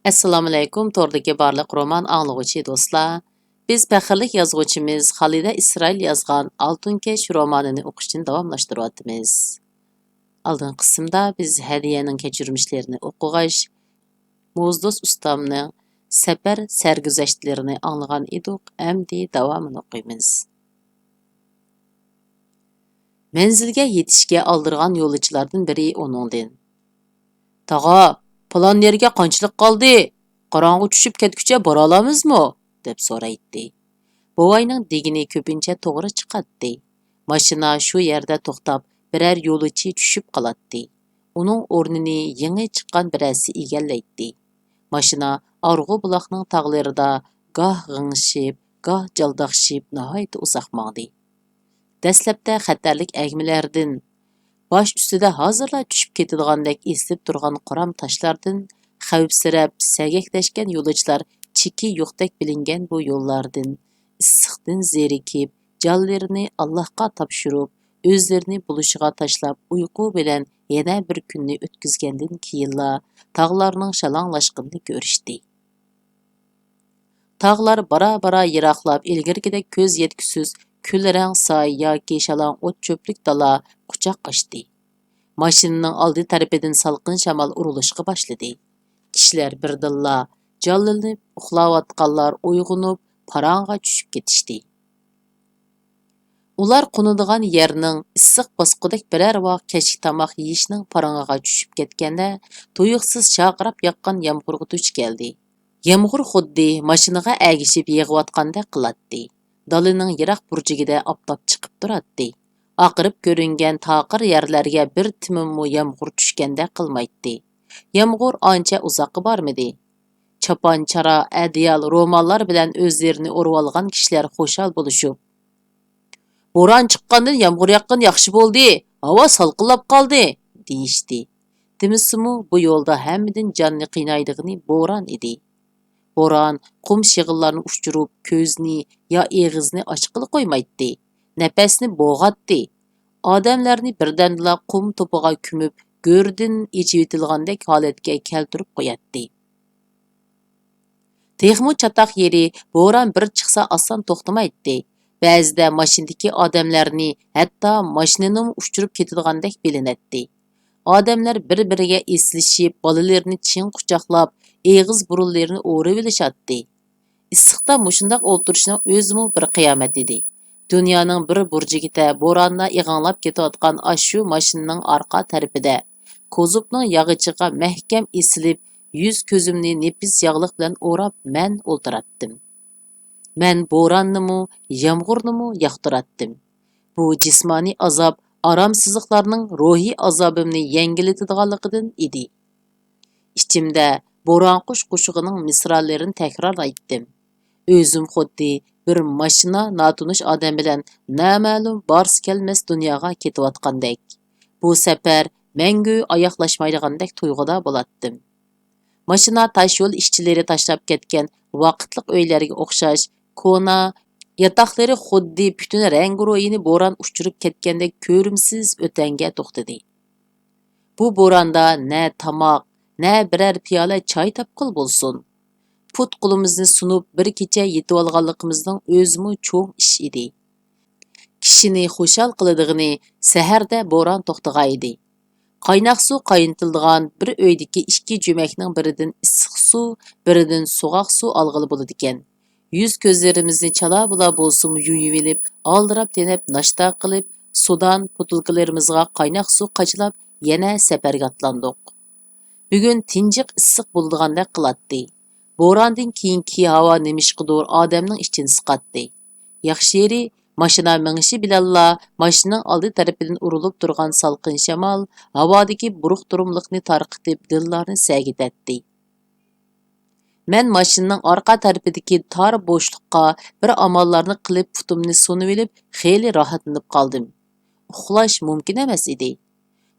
Assalomu alaykum, to'rdagi barliq roman anglag'uchi do'stlar. Biz faxrlik yozuvchimiz Xalida Isroil yozgan Oltinkesh romanini o'qishni davomlashtiryapmiz. Oldingi qismda biz Hadiyaning kechirmishlarini o'qig'ach, Mo'zdos ustamning safar sarguzashtlarini anglagan edik. Endi davomini o'qiymiz. Manzilga yetishga oldirgan yo'lovchilardan biri uningdan: "Tog'a, plan yerga qanchalik qoldi? Qorong'i tushib ketguncha bora olamizmi?" deb so'raydi. Buvayning degini ko'pincha to'g'ri chiqadi. Mashina shu yerda to'xtab, biror yo'lovchi tushib qoladi. Uning o'rnini yangi chiqqan birasi egallaydi. Mashina Arg'u buloqning tog'larida goh g'ingshib, goh jaldaqshib nihoyat uzoq mangdi. Dastlabda xatarlik agmilardan, bosh ustida hozirla tushib ketadigandek esilib turgan qoram toshlardan, xavfsirab sagaklashgan yo'lovchilar cheki yo'qdek bilingan bu yo'llardan, issiqdan zerikib, jonlarini Allohga topshirib, o'zlarini bulishiga tashlab, uyqu bilan yana bir kunni o'tkazgandan keyinla tog'larning shalanglashganini ko'rishdi. Tog'lar bara-bara yiroqlab, ilgirgidek ko'z yetkisiz kulrang soy yoki shalon o't cho'plik dala quchoq ochdi. Mashinaning oldi tarafidan salqin shamol urilishga boshladi. Kishilar birdilla jonlanib uxlayotganlar uyg'onib, parang'a tushib ketishdi. Ular qo'nadigan yerning issiq bosqidek biror vaqt kechki tomoq yeyishning parang'iga tushib ketganda, tuyuqsiz chaqirab yoqqan yomg'irga duch keldi. Yomg'ir xuddi mashinaga agishib yig'ayotgandek qiladi. Dalining yiroq burjigida oftob chiqib turadi. Oqirib ko'ringan taqir yerlarga bir timimmu yomg'ir tushganda qilmaydi. Yomg'ir ancha uzoqqa bormidi. Chopon, chara, adiyal, romanlar bilan o'zlarini o'rib olgan kishilar xushal bo'lishib, "Bo'ron chiqqandan yomg'ir yoqqan yaxshi bo'ldi, havo salqinlab qoldi" deyishdi. Demisimu bu yo'lda hammadan jonni qiynaydigani bo'ron edi. Bo'ron qum shig'illarni uchirib, ko'zni yo eg'izni ochqili qo'ymaydi. Nafasni bo'g'atdi. Odamlarni birdamla qum to'piga ko'mib, go'rdan ichivitilgandek holatga keltirib qo'yadi. Texmu chatoq yeri bo'ron bir chiqsa oson to'xtamaydi. Ba'zida mashinadagi odamlarni, hatto mashinani uchirib ketadigandek bilinadi. Odamlar bir-biriga eslashib, bolalarini chin quchoqlab, eg'iz burunlarini o'rib olishadi. Issiqda mushundaq o'ltirishning o'zimi bir qiyomat edi. Dunyoning bir burjigida bo'ronda ig'anglab ketayotgan ashu mashinaning orqa tarafida, kozubning yog'ichiga mahkam esilib, yuz ko'zimni nepis yog'liq bilan o'rab men o'ltiratdim. Men bo'ronnimi, yomg'irnimi yoqtiratdim. Bu jismoniy azob aromsizliklarning ruhiy azobimni yengillatadiganligidan edi. Ichimda bo'ron qush qo'shig'ining misrollarini takrorlaydim. O'zim xuddi bir mashina notunish odam bilan nama'lum borsi kelmas dunyoga ketayotgandek. Bu safar mangu oyoqlashmaydigandek tuyg'uda bo'latdim. Mashina tosh yo'l ishchilari tashlab ketgan vaqtliq uylarga o'xshash kona, yotoqlari xuddi butun rang-ro'yini bo'ron uchirib ketgandek ko'rimsiz o'tanga to'xtadi. Bu bo'ronda na tomoq, na biror piyola choy topqil bo'lsin. Put qo'limizni sunib bir kecha yetib olganligimizning o'zimi cho'ng ish edi. Kishini xushal qiladigini saharda bo'ron to'xtag'aydi. Qaynoq suv qaynatiladigan bir uydagi ikki jo'makning biridan issiq suv, biridan so'g'oq suv olg'ili bo'ladi ekan. Yuz ko'zlarimizni chala-bula bo'lsin yuvib olib, oldirab tenib nashta qilib, sudan putilkalarimizga qaynoq suv qachlab, yana safarga otlandik. Bugun tinjiq issiq bo'ldigandek qiladi. Bo'rondan keyingi havo nemishqidir odamning ichini siqatdi. Yaxshi yeri mashina mingishi bilanla mashinaning oldi tarafidan urilib turgan salqin shamol havodagi buruq turumliqni tarqitib dillarni sagitatdi. Men mashinaning orqa tarafidagi tor bo'shliqqa bir amallarni qilib putimni sunib olib, xeyli rohatlanib qoldim. Uxlash mumkin emas edi.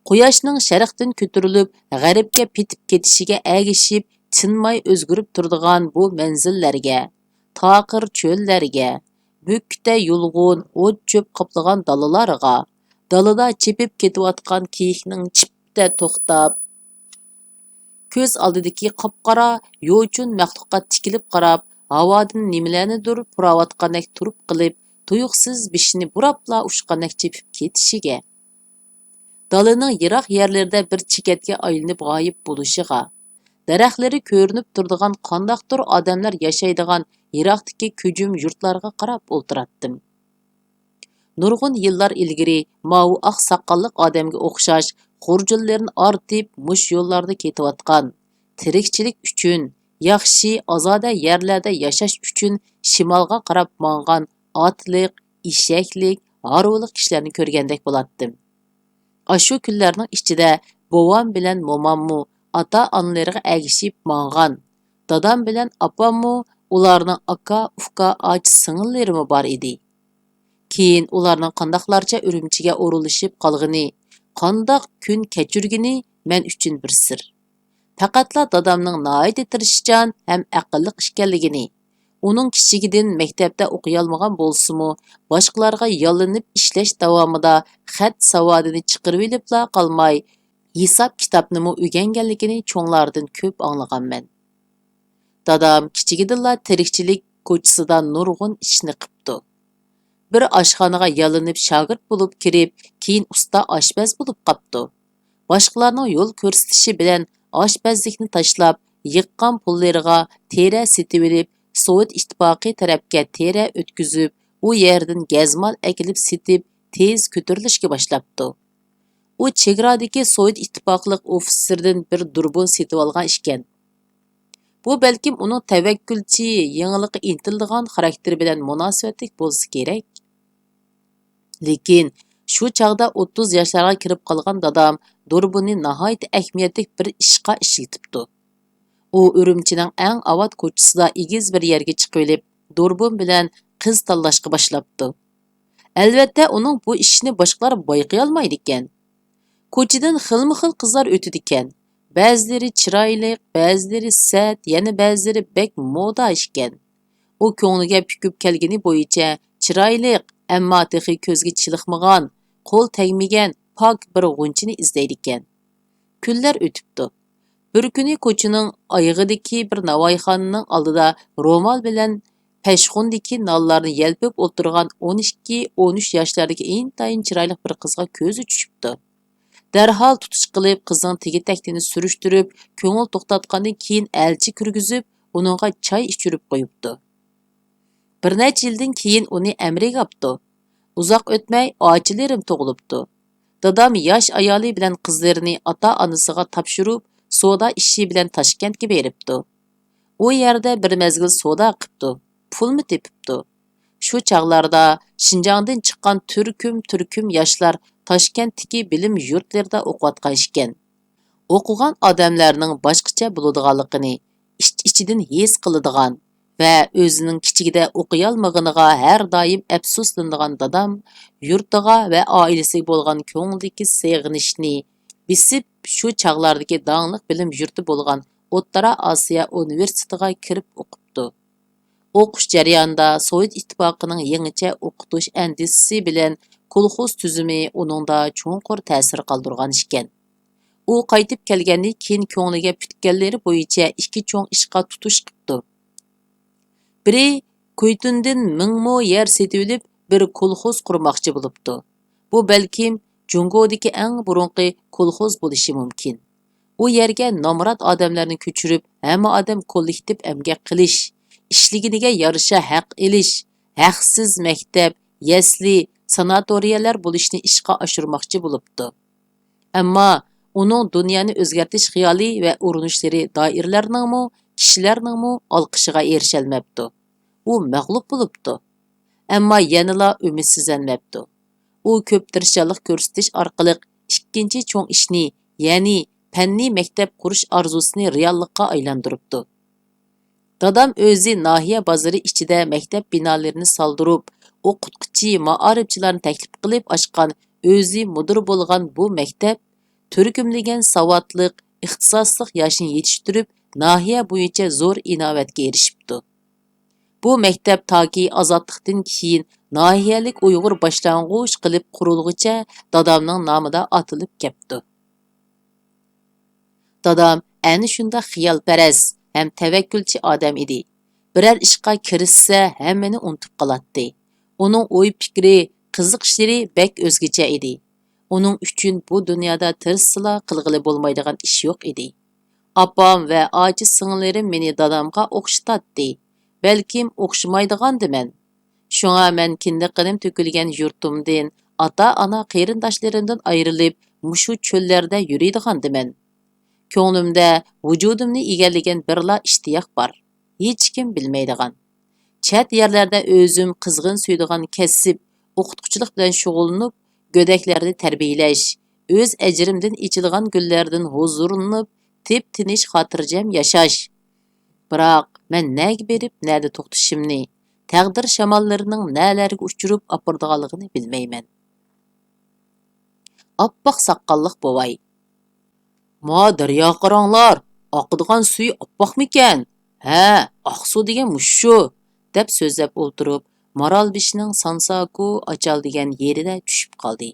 Quyoshning sharqdan ko'tarilib, g'arbga petib ketishiga agishib, tinmay o'zgarib turadigan bu manzillarga, taqir cho'llarga, bukta yulg'un o't cho'p qoplagan dalalarga, dalada chepib ketayotgan kiyikning chipda to'xtab, Ko'z oldidagi qop-qora, yo'chun maxluqqa tikilib qarab, havodan nimalarnidir purayotgandek turib qilib, tuyuqsiz beshini burabla ushqandek chepib ketishiga. Dalaning yiroq yerlarida bir chekatga aylanib g'oyib bo'lishiga. Daraxtlari ko'rinib turadigan qandaqdir odamlar yashaydigan yiroqdagi ko'jum yurtlarga qarab o'ltiratdim. Nurg'un yillar ilgari mau oq saqqalliq odamga o'xshash xurjunlarni ortib mush yo'llarda ketayotgan, tirikchilik uchun, yaxshi ozoda yerlarda yashash uchun shimolga qarab mang'an otliq, eshaklik, haruvliq kishilarni ko'rgandek bo'latdim. Ashu kunlarning ichida bovam bilan momammu ota-onalariga agishib mang'an. Dadam bilan opammu ularning aka, uka, och singillarimi bor edi. Keyin ularning qandoqlarcha Urumchiga o'rilishib qolg'ini, qandoq kun kechirgini men uchun bir sir. Faqatla dadamning nihoyat tirishchan ham aqlli ekanligini, uning kichigidan maktabda o'qiyolmagan bo'lsa-mu, boshqalarga yollanib ishlash davomida xat savodini chiqarib olibla qolmay, hisob kitobnimi o'rganganligini cho'nglardan ko'p anglaganman. Dadam kichigidilla tirikchilik ko'chisida nurg'un ishni qipti. Bir oshxonaga yollanib shogird bo'lib kirib, keyin usta oshpaz bo'lib qopti. Boshqalarning yo'l ko'rsatishi bilan oshpazlikni tashlab, yiqqan pullariga tera setib olib, Sovet ittifoqi tarafga tera o'tkazib, u yerdan gazmol akilib setib, tez ko'tarilishga boshlabdi. U chegradagi Sovet ittifoqlik ofitserdan bir durbun setib olgan ekan. Bu balkim uning tavakkulchi, yangilikqa intiladigan xarakteri bilan munosabatlik bo'lsa kerak. Lekin shu chog'da 30 yoshlarga kirib qolgan dadam durbunni nihoyat ahamiyatli bir ishga ishlatibdi. U Urumchining eng avod ko'chisida egiz bir yerga chiqib olib, durbun bilan qiz tanlashga boshlabdi. Albatta, uning bu ishini boshqalar bayqay olmaydi ekan. Ko'chadan xilma-xil qizlar o'tidi ekan. Ba'zilari chiroyli, ba'zilari sat, yana ba'zilari bek moda ekan. U ko'ngliga pukib kelgani bo'yicha chiroyli, ammo texi ko'zga chiliqmagan, qo'l tegmagan pok bir g'unchini izlaydi ekan. Kunlar o'tibdi. Bir kuni ko'chaning oyig'idagi bir navoiyxonaning oldida ro'mol bilan pashxundagi nonlarni yelpib o'tirgan 12-13 yoshlardagi intayin chiroyli bir qizga ko'zi tushibdi. Darhol tutish qilib qizning tegitakini surishtirib, ko'ngil to'xtatgandan keyin elchi kirgizib, uningga choy ichirib qo'yibdi. Bir necha yildan keyin uni amriga olibdi. Uzoq o'tmay ochilarim tug'ilibdi. Dadam yosh ayoli bilan qizlarini ota-onasiga topshirib, savdo ishi bilan Toshkentga beribdi. U yerda bir mezgil savdo qilibdi, pulni tepibdi. Shu chog'larda Shinjongdan chiqqan turkum yoshlar Toshkentdagi bilim yurtlarida o'qiyotgan ekan. O'qigan odamlarning boshqacha bo'ladiganligini ichidan his qiladigan va o'zining kichigida o'qiyolmaganiga har doim afsuslanadigan dadam yurtiga va oilasiga bo'lgan ko'ngildagi seg'inishni bisib shu chog'lardagi donglik bilim yurti bo'lgan O'rta Osiyo universitetiga kirib o'qibdi. O'qish jarayonida Sovet ittifoqining yangicha o'qitish andisisi bilan kolxoz tuzumi uningda cho'nqur ta'sir qoldirgan ekan. U qaytib kelgandan keyin ko'ngliga putganlari bo'yicha ikki cho'ng ishqa tutish qildi. Biri Koytundan 1000 mo yer setib olib, bir kolxoz qurmoqchi bo'libdi. Bu balkim Jungodagi eng burunqi kolxoz bo'lishi mumkin. U yerga nomrod odamlarni ko'chirib, hamma odam kollektiv emgak qilish, ishliginiga yarasha haq elish, haqsiz maktab, yasli, sanatoriyalar bo'lishni ishga oshirmoqchi bo'libdi. Ammo uning dunyoni o'zgartirish xiyoli va urinishlari doiralarningmi, kishilarningmi olqishiga erisholmabdi. U mag'lub bo'libdi. Ammo yanala umidsizlanmabdi. U ko'p tirishchilik ko'rsatish orqali ikkinchi cho'ng ishni, ya'ni fanniy maktab qurish orzusini reallikka aylantiribdi. Dadam o'zi nahiya bozori ichida maktab binolarini soldirib, o'qituvchi, ma'arifchilarni taklif qilib ochgan, o'zi mudir bo'lgan bu maktab turkumlagan savodliq, ixtisoslik yoshini yetishtirib, nahiya bo'yicha zo'r inovatga erishibdi. Bu maktab toki ozodlikdan keyin nahiyalik Uyg'ur boshlang'ich qilib qurilguncha dadamning nomida otilib ketdi. Dadam әні shunda xiyolparast ham tavakkülchi odam edi. Birər ishqa kirishsa, hammani unutib qolatdi. Uning o'y fikri, qiziqishlari bek o'zgacha edi. Uning uchun bu dunyoda tirishsila qilg'ili bo'lmaydigan ish yo'q edi. Apam va ojiz singllarim meni dadamga o'xshatdi. Balkim o'xshamaydigandiman. Shunga men kindiqinim to'kilgan yurtimdan, ota-ona qarindoshlarimdan ayrilib, mushu cho'llarda yuradigandiman. Ko'nglimda vujudimni egallagan birla ishtiyoq bor. Hech kim bilmaydigan. Chet yerlarda o'zim qizg'in suydigan kasb, o'qituvchilik bilan shug'ullanib, go'daklarni tarbiyalash, o'z ajrimdan ichilgan gullardan huzurlanib, tip-tinish xotirjam yashash. Biroq men nega berib, nada to'xtashimni, taqdir shamollarining nalarga uchirib opordiganligini bilmayman. Oppoq saqqalliq bovay. "Ma daryo qaranglar, oqadigan suvi oppoqmikan? Ha, oqsuv degan mushu" deb so'zlab o'ltirib, Maralbeshning Sansaku achal degan yerida tushib qoldi.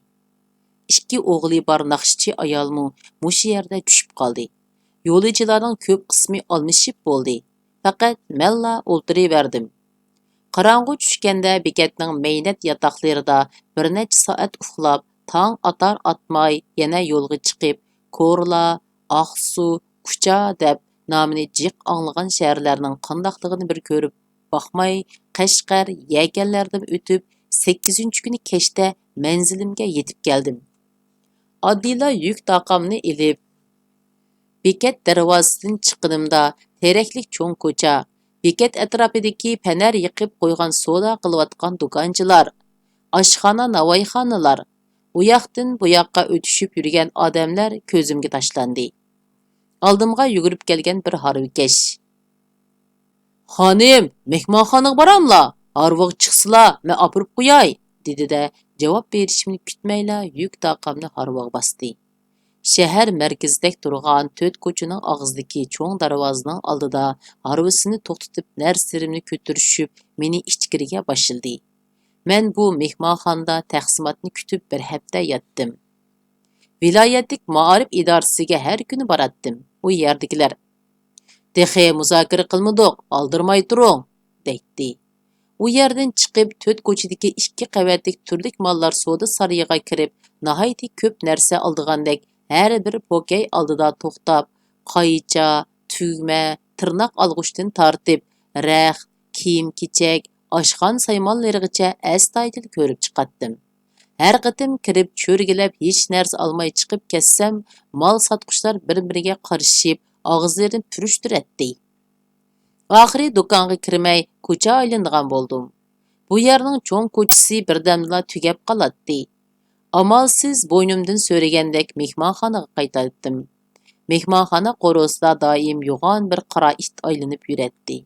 Ikki o'g'li bor naqshchi ayolmu mushu yerda tushib qoldi. Yo'lovchilarning ko'p qismi almashib bo'ldi. Faqat menla o'ltiraverdim. Qarong'u tushganda bekatning maynat yotoqlarida bir necha soat uxlab, tong atar atmay yana yo'lga chiqib, Korla, Oqsu, Kucha deb nomini jiq anglagan shaharlarning qandoqligini bir ko'rib baxmay, Qashqar, Yakanlardan o'tib 8-kuni kechda manzilimga yetib keldim. Oddiyla yuk taqamni ilib, bekat darvozasidan chiqqanimda teraklik cho'ng ko'cha, bekat atrofidagi panar yiqib qo'ygan soda qilayotgan do'konchilar, oshxona, navoiyxonalar, u yoqdan bu yoqqa o'tishib yurgan odamlar ko'zimga tashlandi. Oldimga yugurib kelgan bir harvikash: "Xonim, mehmonxonaga boramla, harvog chiqsila, men opirib qo'yay", dedi-da, javob berishimni kutmayla yuk taqamni harvog bosdi. Shahar markazidagi turgan 4 ko'chaning og'zidagi cho'ng darvozaning oldida harvisini to'xtatib narsalarni ko'tirishib, meni ichkariga boshildi. Men bu mehmonxonada taqsimotni kutib bir hafta yotdim. Viloyatlik maarif idorasiga har kuni boratdim. U yerdagilar: "Dexe muzokara qilmadik, oldirmay turing", deydi. U yerdan chiqib 4 ko'chadagi 2 qavatlik turlik mollar savdo sarayiga kirib, nihoyatda ko'p narsa oldigandek har bir pokey oldida to'xtab, qaycha, tugma, tirnoq olg'uchdan tortib, raq, kiyim-kechak, oshxon saymonlarigacha astoydil ko'rib chiqatdim. Har qatim kirib cho'rgilab hech narsa olmay chiqib ketsam, mol sotquchlar bir-biriga qarishib, og'izlarini purishtiratdi. Oxiri do'konga kirmay ko'cha aylanadigan bo'ldim. Bu yerning cho'ng ko'chasi birdamla tugab qoladi. Amalsiz bo'ynimdan so'ragandek mehmonxonaga qaytdim. Mehmonxona qo'rosida doim yo'g'on bir qora it aylanib yuradi.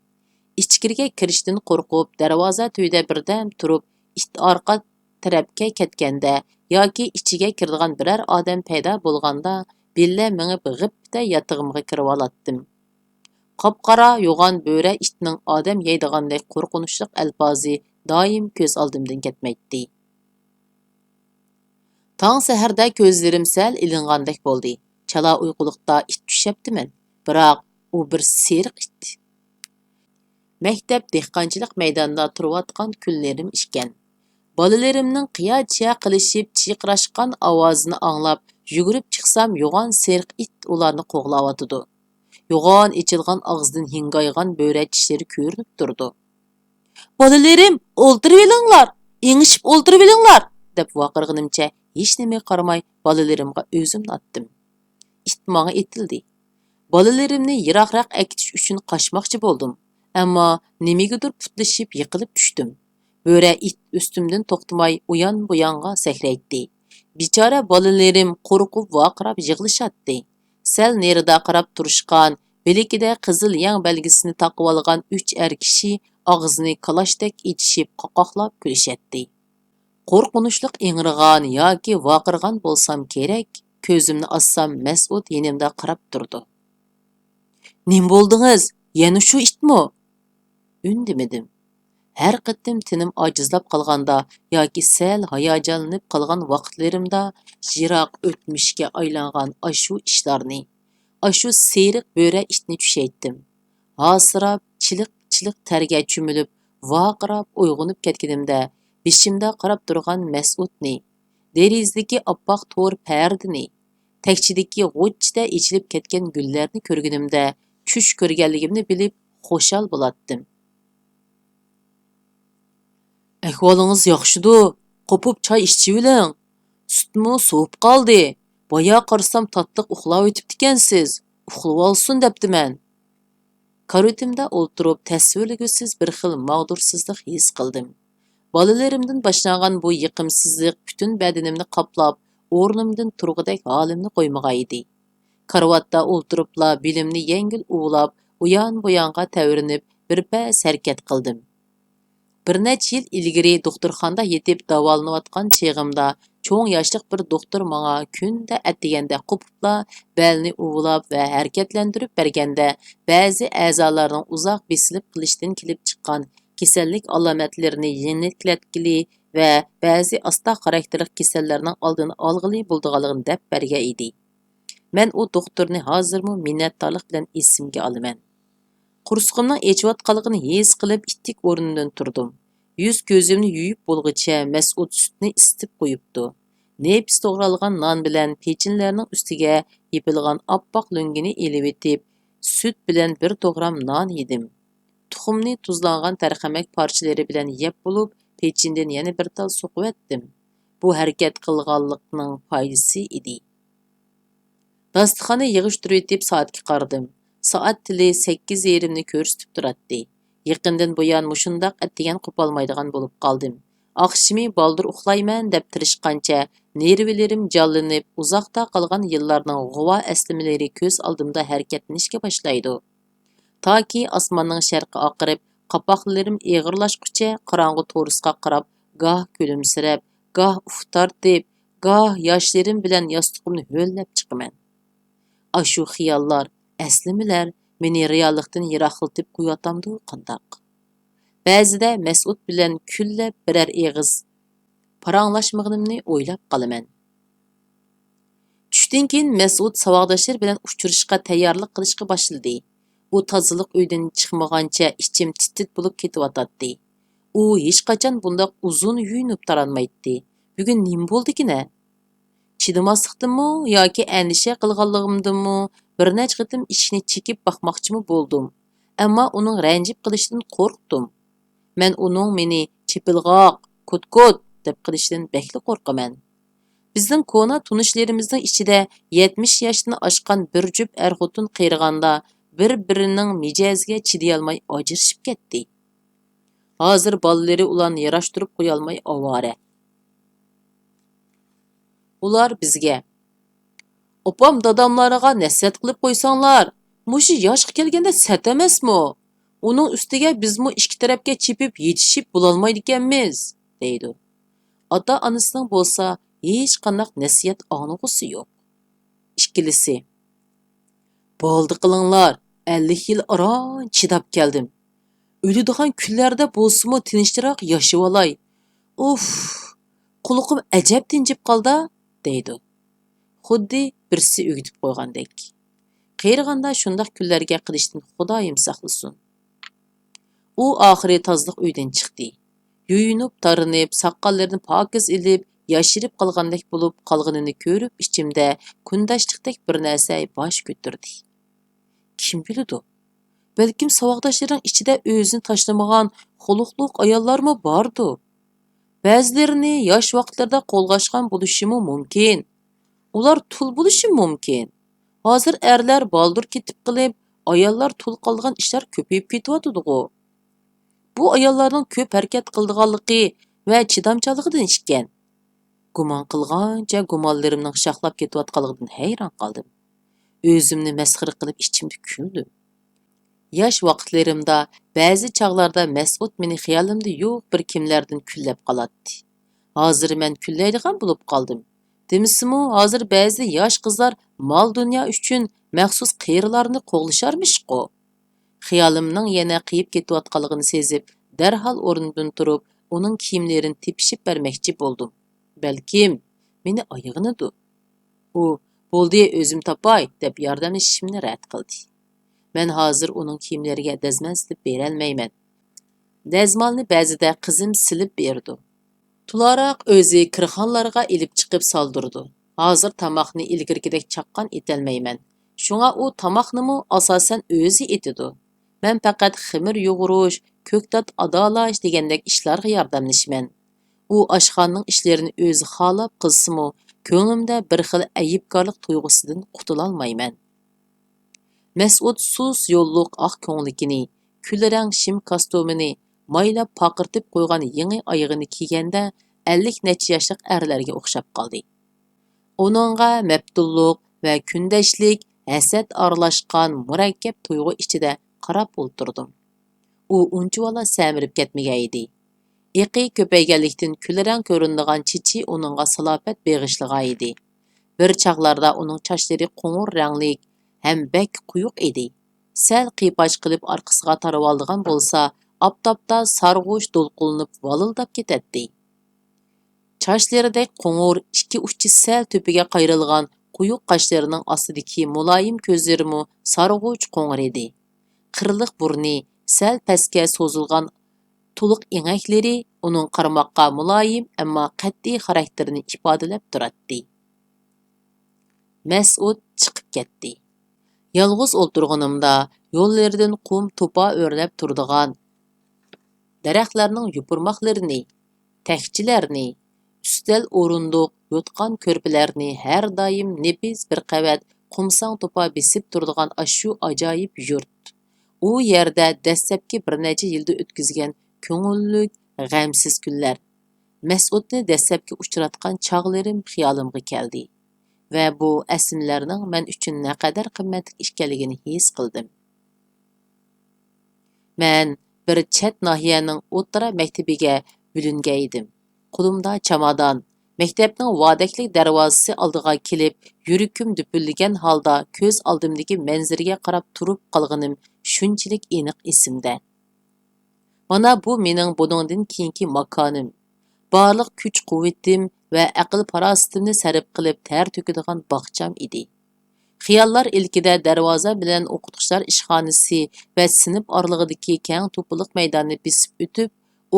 Ichkariga kirishdan qo'rqib, darvoza tubida birdam turib, it orqa tarafga ketganda yoki ichiga kiradigan biror odam paydo bo'lganda, billa mingib g'ipda yotog'imga kirib olatdim. Qop-qora yo'g'on bo'ra itning odam yeydigandek qo'rqinchli alfozi doim ko'z oldimdan ketmaydi. Tong saharda ko'zlarim sal ilingandek bo'ldi. Chala uyquliqda it tushibdiman, biroq u bir seriq it. Maktab dehqonchilik maydonida turayotgan kunlarim ishkan. Bolalarimning qiya-chiya qilishib chiqrashgan ovozini anglab, yugurib chiqsam, yo'g'on seriq it ularni qo'g'layotdi. Yo'g'on ichilgan og'zidan hingaygan bo'ra tishlari ko'rinib turdi. "Bolalarim, o'ltirib olinglar, engishib o'ltirib olinglar", deb vaqirganimcha hech nima qaramay bolalarimga o'zim otdim. It menga etildi. Bolalarimni yiroqroq akitish uchun qochmoqchi bo'ldim, ammo nimagadir putlashib yiqilib tushdim. Bo'ra it ustimdan to'xtamay uyon-bu yonga sakraydi. Bichora bolalarim qo'rqib vaqirab yig'lashadi. Sal nerida qarab turishgan, belikida qizil yang belgisini taqib olgan 3 er kishi og'zini kalashdek ichishib qoqoqlab kulishadi. Qo'rqinchli ingirgan yoki vaqirgan bo'lsam kerak, ko'zimni ochsam Mas'ud yenimda qarab turdi. "Nim bo'ldingiz? Yana shu itmi?" Undimidim. Har qatim tinim ojizlab qolganda yoki sal hayajonlanib qolgan vaqtlarimda yiroq o'tmishga aylangan ashu ishlarni, Aşu seyriq böre itni tushaytdim. Hasirab, chiliq-chiliq terga cho'milib, vaqirab uyg'onib ketganimda, beshimda qarab turgan Mas'udni, derazdagi oppoq to'r pardini, tekchidagi g'o'chda ichilib ketgan gullarni ko'rganimda, tush ko'rganligimni bilib, xushal bo'latdim. Ahvolingiz yaxshidu, qopib choy ichiviling. Sutmu sovib qoldi. Boya qarsam tatliq uxlab o'tibdikansiz. Uxlab olsin debdiman. Karutimda o'ltirib tasvirlagisiz bir xil mag'dursizlik his qildim. Bolalarimdan boshlangan bu yiqimsizlik butun badanimni qoplab, o'rnimdan turg'idek holimni qo'ymagan edi. Karvatda o'ltiribla bilimni yengil uvlab, uyan buyonga tavirinib, birpas harakat qildim. Bir necha yil ilgari doktorxonada yetib davolanayotgan cheg'imda cho'ng yoshliq bir doktor menga kunda atiganda qopibla belni uvlab va harakatlantirib berganda ba'zi a'zolarning uzoq besilib qilishdan kelib chiqqan kasallik alomatlarini yengillatgili va ba'zi asta xarakterlik kasallarning oldini olg'ili bo'ldiganligini deb bergan edi. Men u doktorni hozirmi minnatdorlik bilan esimga olaman. Qursqimning echiyotganligini his qilib ittik o'rnimdan turdim. Yuz ko'zimni yuyib bo'lg'icha Mas'ud sutni isitib qo'yibdi. Nefis to'g'ralgan non bilan pechinlarning ustiga yepilgan oppoq lo'ngini elib etib, sut bilan bir to'g'ram non yedim. Tuxumni tuzlangan tarxamak parchalari bilan yeb bo'lib, pechindan yana bir tal so'qivetdim. Bu harakat qilganlikning foydasi edi. Dasturxonni yig'ishtirib etib soatga qaradim. Soat tili 8:30 ko'rsatib turadi. Yaqindan buyon mushundoq atdigan qopolmaydigan bo'lib qoldim. Oqshimi baldur uxlayman deb tirishqancha nervlarim jonlanib, uzoqda qolgan yillarning g'uva eslimalari ko'z oldimda harakatlanishga boshlaydi. Toki osmonning sharqi oqirib, qapoqlarim eg'irlashguncha qorong'u to'risqa qarab, goh kulimsirab, goh uf tortib, goh yoshlarim bilan yostiqimni ho'llab chiqaman. Ashu xiyollar, aslimalar meni reallikdan yiroqlatib qo'yatamdu qandoq. Ba'zida Mas'ud bilan kunlab biror eg'iz paranglashmaganimni o'ylab qolaman. Tushdan keyin Mas'ud savodashlar bilan uchrashishga tayyorlik qilishga boshladi. U tozaliq uydan chiqmagancha ichim tit-tit bo'lib ketyotdi. U hech qachon bundoq uzun yuyinib taranmaydi. Bugun nima bo'ldiki-ne? Chidamaslikdimi yoki andisha qilganligimdimi bir necha qitim ishni chekib boqmoqchimi bo'ldim. Ammo uning ranjib qilishidan qo'rqdim. Men uning meni chepilg'oq, kut-kut deb qilishidan bekli qo'rqaman. Bizning kona tunishlarimizning ichida 70 yoshdan oshgan bir jup er-xotin qirg'anda bir-birining mijaziga chidayolmay ajrashib ketdi. Hozir bolalari ularni yarashtirib qo'ya olmay ovora. Ular bizga opam dadamlarga nasihat qilib qo'ysanglar, mushi yoshga kelganda sat emasmi? Uning ustiga bizmi ikki tarafga chepib yetishib bo'lolmaydi ekanmiz, deydi. Ota-onasining bo'lsa hech qanday nasihat anug'usi yo'q. Ikkilisi bo'ldi qilinglar, 50 yil aron chidab keldim. O'ladigan kunlarda bo'lsa-mu tinchroq yashab olay. Uf, quluqim ajab tinchib qoldi, deydi. Xuddi birsi o'gitib qo'ygandek. Qirg'anda shundoq kunlarga qilishdan Xudoyim saqlasin. U oxiri tozliq uydan chiqdi. Yuyunib, tarinib, saqqallarini pokiz ilib, yashirib qolgandek bo'lib qolganini ko'rib, ichimda kundashlikdek bir narsa bosh ko'tardi. Kim biladi? Balkim savoqdoshlarining ichida o'zini tashlamagan xuluqliq ayollarmi bordi? Ba'zilarini yosh vaqtlarda qo'lg'ashgan bo'lishimi mumkin. Ular tul bo'lishi mumkin. Hozir erlar baldur ketib qilib, ayollar tul qolgan ishlar ko'payib ketyotdi-ku. Bu ayollarning ko'p harakat qildiganligi va chidamchiligidan ekan. Gumon qilgancha gumonlarimning shaqlab ketayotganligidan hayron qoldim. O'zimni masxara qilib ichimda kuldim. Yosh vaqtlarimda ba'zi chog'larda Mas'ud meni xiyolimda yo'q bir kimlardan kullab qoladi. Hozir men kullaydigan bo'lib qoldim. Demisimi, hozir ba'zi yosh qizlar mol dunyo uchun maxsus qiyirlarni qo'g'lisharmish-ku. Xiyolimning yana qiyib ketayotganligini sezib, darhol o'rnimdan turib, uning kiyimlarini tepishib bermoqchi bo'ldim. Balkim meni oyog'inidu. U Bo'ldi, o'zim topay, deb yordamlashishimni rad qildi. Men hozir uning kiyimlariga dazmol silib berolmayman. Dazmolni ba'zida qizim silib berdi. Tularoq o'zi kirxonlarga ilib chiqib soldirdi. Hozir tomoqni ilgirgidek chaqqan etolmayman. Shunga u tomoqnimi asosan o'zi etidi. Men faqat ximir yo'g'irish, ko'ktat adolash degandek ishlarga yordamlashaman. U oshxonaning ishlarini o'zi xolab qilsa-mu, ko'nglimda bir xil aybkorlik tuyg'usidan qutulolmayman. Mas'ud sus yo'lliq oq ko'nglikini, kulrang shim kostumini, maylab paqirtib qo'ygan yangi oyog'ini kiyganda 50 necha yoshlik erlarga o'xshab qoldi. Uningga mabdulluq va kundashlik, hasad aralashgan murakkab tuyg'u ichida qarab o'tirdim. U unchavala samirib ketmagan edi. Iqi ko'payganlikdan kulrang ko'rinadigan chichi uningga salofat beg'ishlagan edi. Bir chaqlarda uning sochlari qo'ng'ir ranglik ham bak quyuq edi. Sal qiyoch qilib orqasiga tarab oldigan bo'lsa, oftobda sarg'ush do'lqinlanib valildab ketadi. Sochlaridek qo'ng'ir, ikki uchi sal to'piga qayrilgan quyuq qoshlarining ostidagi muloyim ko'zlarimi sarg'uch qo'ng'ir edi. Qirliq burni, sal pastga so'zilgan to'liq ingaklari uning qarmoqqa muloyim ammo qat'iy xarakterini ifodalab turadi. Mas'ud chiqib ketdi. Yolg'iz o'tirganimda yo'llaridan qum to'pa o'rlab turadigan daraxtlarning yupurmoqlarini, takchilarni, ustal o'rindiq, yotqan ko'rpalarni har doim nepiz bir qavat qumsang to'pa besib turadigan ashu ajoyib yurt. U yerda dastlabki bir necha yilda o'tkazgan ko'ngillik, g'amsiz kunlar. Mas'udni dastlabki uchratgan chog'larim xiyolimga keldi. Va bu asmlarning men uchun naqadar qimmatli ekanligini his qildim. Men bir chet nahiyaning o'rta maktabiga bo'lingan edim. Qo'limda chamadon, maktabning vodaklik darvozasi oldiga kelib, yurakim dupillagan holda ko'z oldimdagi manzaraga qarab turib qolganim shunchalik aniq esimda. Mana bu mening buningdan keyingi makonim. Barliq kuch-quvvatim va aql-farosatimni sarf qilib ter to'kadigan bog'cham edi. Xiyollar ilkida darvoza bilan o'qituvchilar ishxonasi va sinf oralig'idagi keng to'piliq maydonni besib o'tib,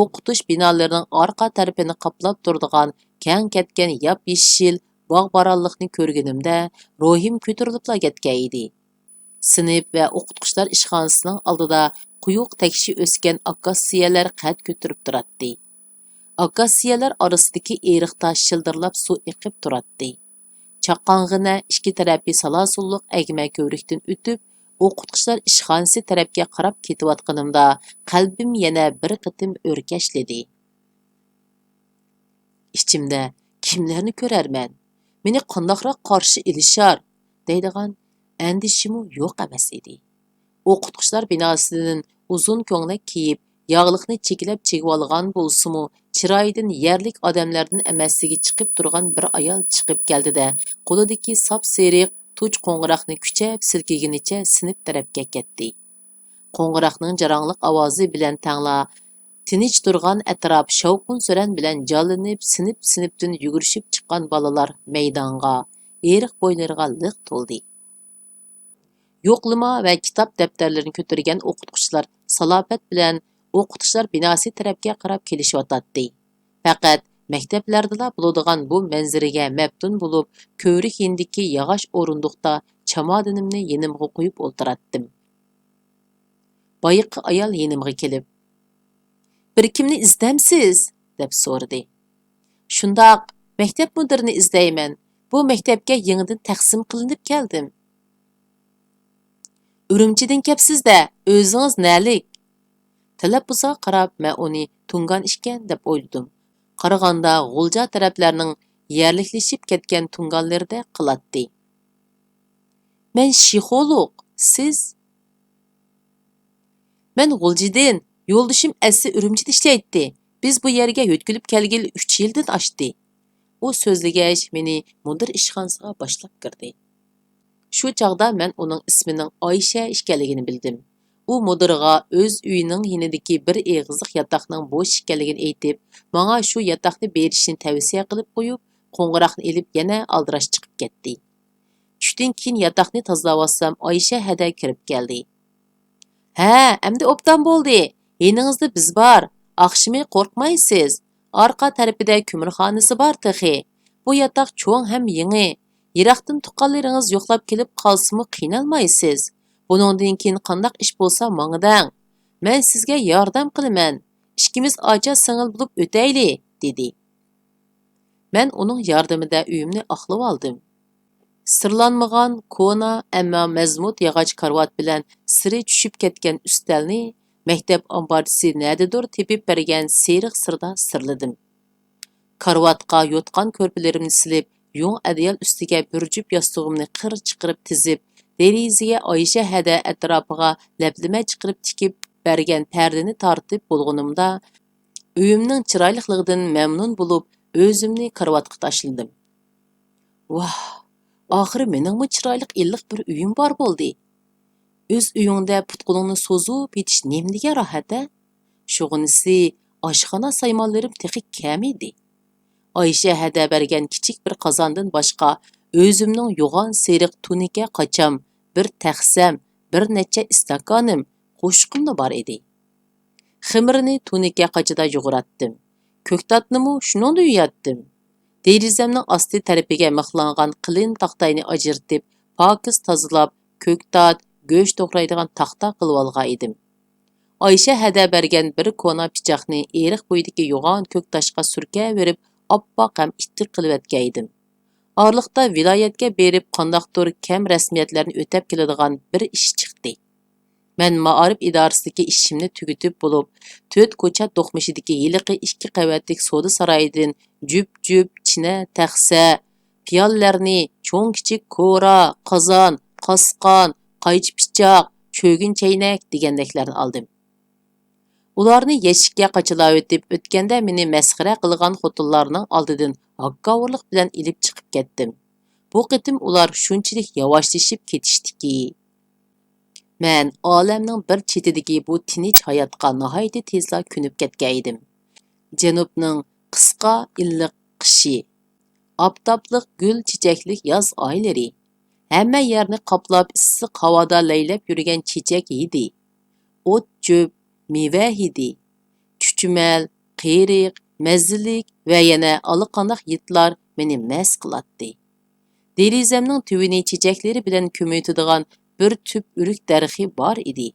o'qitish binolarining orqa tarafini qoplab turadigan keng ketgan yop-yeshil bog'-baronlikni ko'rganimda ruhim ko'tarilibla ketgan edi. Sinf va o'qituvchilar ishxonasining oldida quyuq takshi o'sgan akatsiyalar qad ko'tarib turadi. Akatsiyalar orasidagi eriqda shildirlab suv eqib turadi. Chaqqong'ina ikki tarafi salasulliq agma ko'rikdan o'tib, o'qituvchilar ishxonasi tarafga qarab ketayotganimda qalbim yana bir qitim o'rkashladi. Ichimda kimlarni ko'rarman? Meni qandoqroq qarshi ilishar deydigan andishimi yo'q emas edi. O'qituvchilar binosidan uzun ko'nglik kiyib, yog'liqni cheklab chegib olgan bo'lsa-mu, chiroyidan yerlik odamlardan emasligi chiqib turgan bir ayol chiqib keldi-da, qo'lidagi sap-seriq tuch qo'ng'iroqni kuchab silkiginicha sinf tarafga ketdi. Qo'ng'iroqning jarangliq ovozi bilan tangla tinch turgan atrof shovqin-suron bilan jonlanib, sinf-sinfdan yugurishib chiqqan bolalar maydonga, eriq bo'ylariga liq to'ldi. Yo'qlama va kitob daftarlarini ko'targan o'qituvchilar salofat bilan o'qituvchilar binosi tarafga qarab kelishyotdi. Faqat maktablardala bo'ladigan bu manzaraga maftun bo'lib, ko'rik yendiki yog'och o'rindiqda chamadonimni yenimga qo'yib o'tiratdim. Boyiqi ayol yenimga kelib, "Bir kimni izdamsiz?" deb so'radi. "Shundoq, maktab mudirini izdayman. Bu maktabga yangidan taqsim qilinib keldim." "Urumchidan kepsiz-da, o'zingiz nalik?" Talabbuza qarab, men uni tungan ishkan deb o'yladim. Qaraganda G'ulja taraflarning yerliklashib ketgan tunganlarida qiladi. "Men psixolog, siz?" "Men G'uljidan, yo'ldishim asli Urumchida ishlaydi. Biz bu yerga yo'tkilib kelgili 3 yildan oshdi." U so'zlagach, meni mudir ishxonasiga boshlab kirdi. Shu chaqda men uning ismining Oysha ekanligini bildim. U mudirga o'z uyining yonidagi bir egizlik yotoqning bo'sh ekanligini aytib, menga shu yotoqni berishni tavsiya qilib qo'yib, qo'ng'iroqni olib yana aldirash chiqib ketdi. Tushdan keyin yotoqni tozalayotsam, Oyisha hada kirib keldi. "Ha, endi obdan bo'ldi. Yeningizda biz bor. Oqshimi qo'rqmaysiz. Orqa tarafida ko'mirxonasi bor texi. Bu yotoq cho'ng ham yangi. Yiroqdan tuqqanlaringiz yo'qlab kelib qolsa-mu qiynalmaysiz. Buningdan keyin qandoq ish bo'lsa mangdang. Men sizga yordam qilaman. Ikkimiz ocha singil bo'lib o'tayli", dedi. Men uning yordamida uyimni oqlab oldim. Sirlanmagan kona ammo mazmut yog'och karvat bilan siri tushib ketgan ustalni maktab omborchisi nadidur tepib bergan seriq sirda sirladim. Karvatqa yotgan ko'rpalarimni silib, yung adyal ustiga bir jup yostug'imni qir chiqirib tizib, derizaga Oyisha hada atrofiga lablama chiqirib tikib bergan pardani tortib bo'lganimda, uyimning chiroyliqligidan mamnun bo'lib, o'zimni karvatga tashladim. Vah! Oxiri meningmi chiroyli illiq bir uyim bor bo'ldi. O'z uyingda putqulingni so'zib yetish nemdiga rohat-a? Shug'inisi, oshxona saymonlarim texi kam edi. Oyisha hada bergan kichik bir qozondan boshqa o'zimning yo'g'on seriq tunika qocham, bir taxsam, bir necha istakonim, qo'shqimni bor edi. Ximirni tunika qochida yug'uratdim. Ko'ktatnimi shuningda uyatdim. Derizamning osti tarafiga mixlangan qilin taqtayni ajirtib, pokiz tozalab, ko'ktat, go'sht to'qraydigan taxta qilib olgan edim. Oyisha hada bergan bir kona pichoqni eriq bo'yidagi yo'g'on ko'k toshga surkaverib, oppoq ham ittiq qilib etgan edim. Orliqda viloyatga berib qandoqdir kam rasmiyatlarni o'tab keladigan bir ish chiqdi. Men Ma'arif idorasidagi ishimni tugatib bo'lib, 4 ko'cha to'qmishidagi yiliqi 2 qavatlik soda saroyidan jup-jup china, taxsa, piyollarni, cho'ng kichik ko'ra, qozon, qosqon, qaychi pichoq, cho'gin chaynak degandeklarni oldim. Ularni yeshikka qachilab o'tganda meni masxara qilgan xotinlarning oldidan hakkavurlik bilan ilib chiqib ketdim. Bu qitim ular shunchalik yavaşlashib ketishdiki, men olamning bir chetidagi bu tinch hayotga nihoyatda tezla ko'nib ketgan edim. Janubning qisqa illiq qishi, oftoblik gul chechaklik yoz oylari, hamma yerni qoplab issiq havoda laylab yurgan chechak hidi, o't cho'p, meva hidi, chuchumal, qiyriq, mazzilik va yana allaqandoq hidlar meni mast qiladi. Derizamning tuvini chechaklari bilan ko'mitadigan bir tüp ürük darxi bor edi.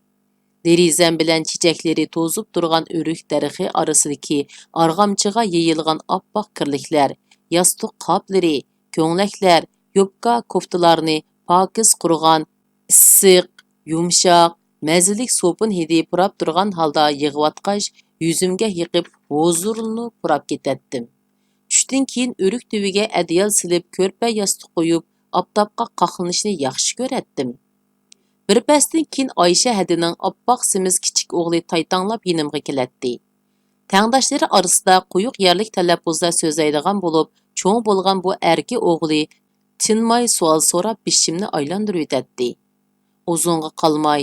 Derizam bilan chechaklari to'zib turgan ürük darxi orasidagi arg'amchiga yeyilgan oppoq kirliklar, yostiq qoplari, ko'nglaklar, yubka koftalarni pokiz qurgan, issiq, yumshoq, mazzilik sopun hidi purab turgan holda yig'vatqach, yuzimga yiqib huzurlanib purab ketatdim. Tushdan keyin ürük tuviga adyal silib, ko'rpa yostiq qo'yib, oftobga qoqlanishni yaxshi ko'ratdim. Bir pasdan keyin Oyisha hadining oppoq semiz kichik o'g'li taytanglab yonimga keladi. Tangdoshlari orasida quyuq yerlik talaffuzda so'zlaydigan bo'lib, cho'ng bo'lgan bu erki o'g'li tinmay savol so'rab bishimni aylantirib o'tadi. Uzunga qolmay,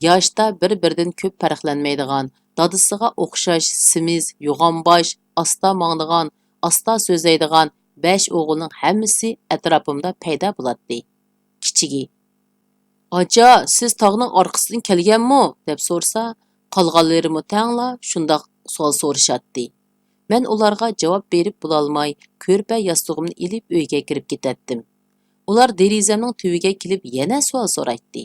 yoshda bir-biridan ko'p farqlanmaydigan, dadisiga o'xshash semiz, yo'g'onbosh, asta mangdigan, asta so'zlaydigan 5 o'g'ilning hammasi atrofimda paydo bo'ladi. Kichigi "Acha, siz tog'ning orqasidan kelganmi?" deb so'rsa, qolganlarimi tangla shundoq savol so'rashadi. Men ularga javob berib bo'lolmay, ko'rpa yostug'imni ilib uyga kirib ketatdim. Ular derizamning tuviga kelib yana savol so'raydi.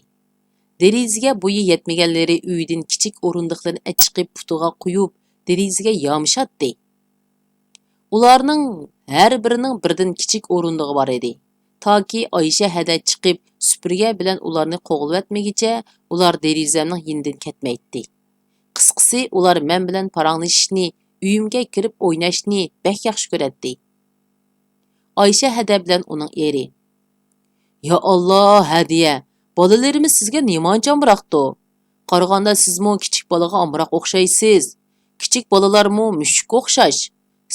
Derizaga bo'yi yetmaganlari uydan kichik o'rindiqlarni chiqib putiga qo'yib, derizaga yomshatdi. Ularning har birining birdan kichik o'rindig'i bor edi. Toki Oyisha hada chiqib, supurga bilan ularni qo'g'ilvatmagicha, ular derizamning yenidan ketmaydi. Qisqasi, ular men bilan paranglashishni, uyimga kirib o'ynashni bek yaxshi ko'radi. Oyisha hada bilan uning eri: "Ya Alloh, hadiya, bolalarimiz sizga nimanchan biroqdi? Qaraganda sizmi kichik bolaga amroq o'xshaysiz. Kichik bolalarmi mushukka o'xshash.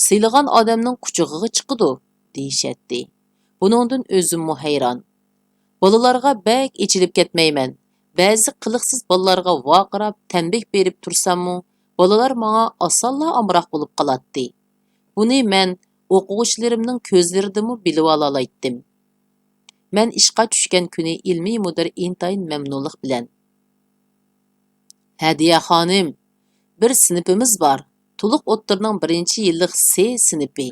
Siylagan odamning quchog'iga chiqidi", deyishadi. Buningdan o'zimmi hayron. Bolalarga bek ichilib ketmayman. Ba'zi qiliqsiz bolalarga vaqirab, tanbeh berib tursammi, bolalar menga osonla amroq bo'lib qoladi. Buni men o'quvchilarimning ko'zlaridimi bilib olaydim. Мен ishqa tushgan kuni ilmiy mudir intayin memnunlik bilan: "Hadiya xonim, bir sinfimiz bor. To'liq o'ttirning 1-yillik C sinfi.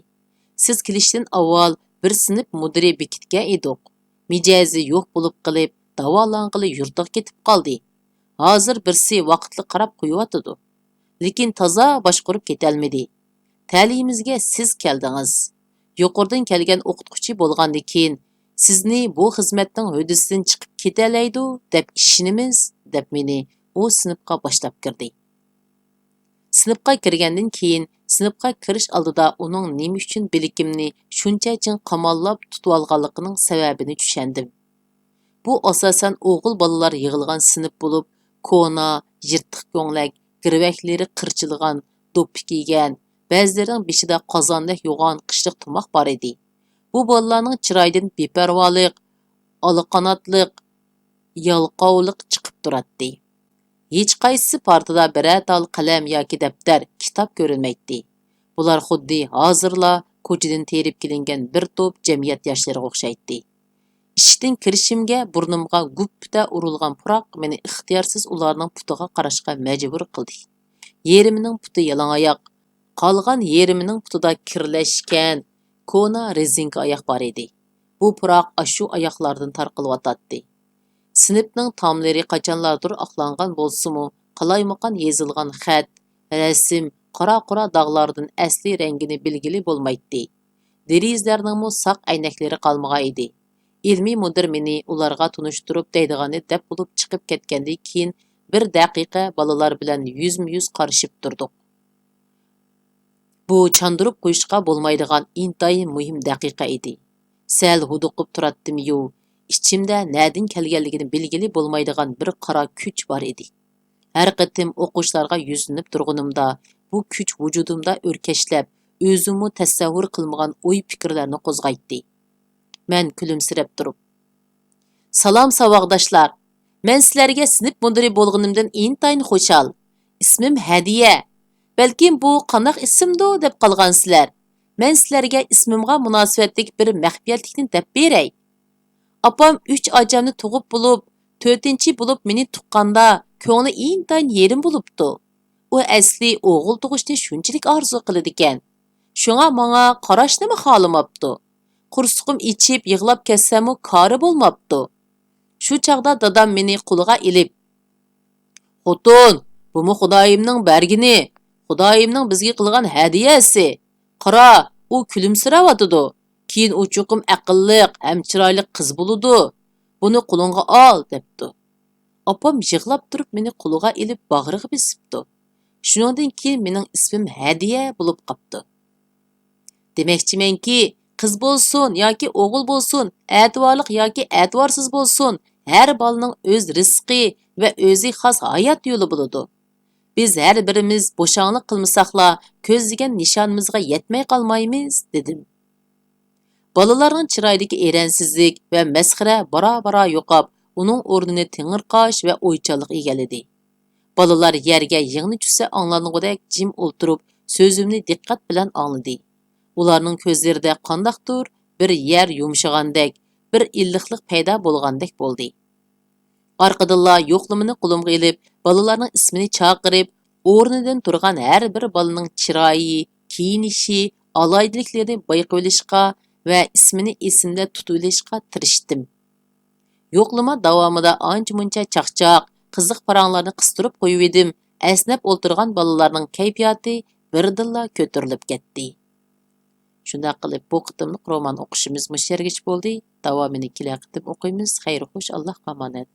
Siz kelishdan avval bir sinf mudiri bekitgan edik. Mijazi yo'q bo'lib qilib, davolanqili yurtiga ketib qoldi. Hozir birsi vaqtli qarab qo'yotidi. Lekin toza boshqarib ketolmadi. Ta'limimizga siz keldingiz. Yuqoridan kelgan o'qituvchi bo'lgandan keyin sizni bu xizmatning hudisidan chiqib ketalaydi deb ishonamiz" deb meni u sinfga boshlab kirdi. Sinfga kirgandan keyin sinfga kirish oldida uning nima uchun bilikimni shuncha chin qamollab tutib olganligining sababini tushundim. Bu asosan o'g'il bolalar yig'ilgan sinf bo'lib, ko'na, yirtiq ko'nglak, girvaklari qirchilgan, do'ppi kiygan, ba'zilarining beshida qozondek yo'g'on qishliq tumoq bor edi. Bu bolalarning chiroyidan beparvolik, olaqanotlik, yalqovlik chiqib turadi. Hech qaysi partada biror tal qalam yoki daftar, kitob ko'rinmaydi. Bular xuddi hozirla ko'chadan terib kelingan bir to'p jamiyat yoshlariga o'xshaydi. Ishdan kirishimga burnimga gupda urilgan puroq meni ixtiyorsiz ularning putiga qarashga majbur qildi. Yerimining puti yalangoyoq, qolgan yerimining putida kirlashgan ko'na rezinka oyoq bor edi. Bu puroq shu oyoqlardan tarqilyotdi. Sinfning tomlari qachonlardir oqlangan bo'lsa-mu, qalaymaqan yezilgan xat, rasm, qora-qora dog'lardan asli rangini bilgili bo'lmaydi. Derizlarning saq aynaklari qolmagan edi. Ilmiy mudir meni ularga tunishtirib deydigani deb bo'lib chiqib ketgandan keyin bir daqiqa bolalar bilan yuzma-yuz qarashib turdik. Bu chandurib qo'yishga bo'lmaydigan intayin muhim daqiqa edi. Sal huduqib turatdim-yu, ichimda nadin kelganligini bilgili bo'lmaydigan bir qora kuch bor edi. Har qatim o'quvchilarga yuzlanib turganimda bu kuch vujudimda o'rkashlab, o'zimni tasavvur qilmagan o'y fikrlarni qo'zg'aydi. Men kulimsirab turib: "Salom savoqdoshlar. Men sizlarga sinf mudiri bo'lganimdan intayin xushal. Ismim Hadiya. Balkim bu qanaq ismdo deb qolgansizlar. Men sizlarga ismimga munosabatlik bir maxfiyatlikni deb beray. Apam 3 ajamni tug'ib bo'lib, 4-chi bo'lib meni tuqqanda ko'ngli intayin yerim bo'libdi. U asli o'g'il tug'ishni shunchalik orzu qiladi ekan. Shunga menga qarashnimi xolamabdi. Qursuqim ichib yig'lab ketsam-u kori bo'lmabdi. Shu chaqda dadam meni qo'liga ilib: "Xotin, bu Xudoyimning bergini, Xudoyimning bizga qilgan hadiyasi. Qara, u kulimsirayotidi. Keyin u cho'qim aqlliq, ham chiroyli qiz bo'ladi. Buni qo'lingga ol" debdi. Opam yig'lab turib meni qo'liga ilib bag'riga bisibdi. Shuningdan keyin mening ismim Hadiya bo'lib qopti. Demakchimanki, qiz bo'lsin yoki o'g'il bo'lsin, e'tiborliq yoki e'tiborsiz bo'lsin, har bolaning o'z rizqi va o'zi xos hayot yo'li bo'ladi. Biz har birimiz bo'shanglik qilmasaqla ko'zlagan nishonimizga yetmay qolmaymiz, dedim. Bolalarning chiroyidagi eransizlik va masxara bora-bora yo'qab, uning o'rnini tingirqosh va o'ychanlik egalladi. Bolalar yerga yig'ni tushsa anglanigudek jim o'ltirib, so'zimni diqqat bilan angladi. Ularning ko'zlarida qandaqdir bir yer yumshagandek, bir illiqlik paydo bo'lgandek bo'ldi. Orqadilla yo'qlamini qo'limga ilib, bolalarning ismini chaqirib, o'rnidan turgan har bir bolaning chiroyi, kiyinishi, alaydiliklarni bayqab olishga va ismini esimda tutib olishga tirishdim. Yo'qlama davomida ancha-muncha chaqchaq, qiziq paranglarni qistirib qo'yib edim. Esnab o'ltirgan bolalarning kayfiyati birdilla ko'tarilib ketdi. Shunda qilib bu qitimliq roman o'qishimiz mushargich bo'ldi. Davomini kelaqitib o'qiymiz. Xayr xo'sh, Allohga omonat.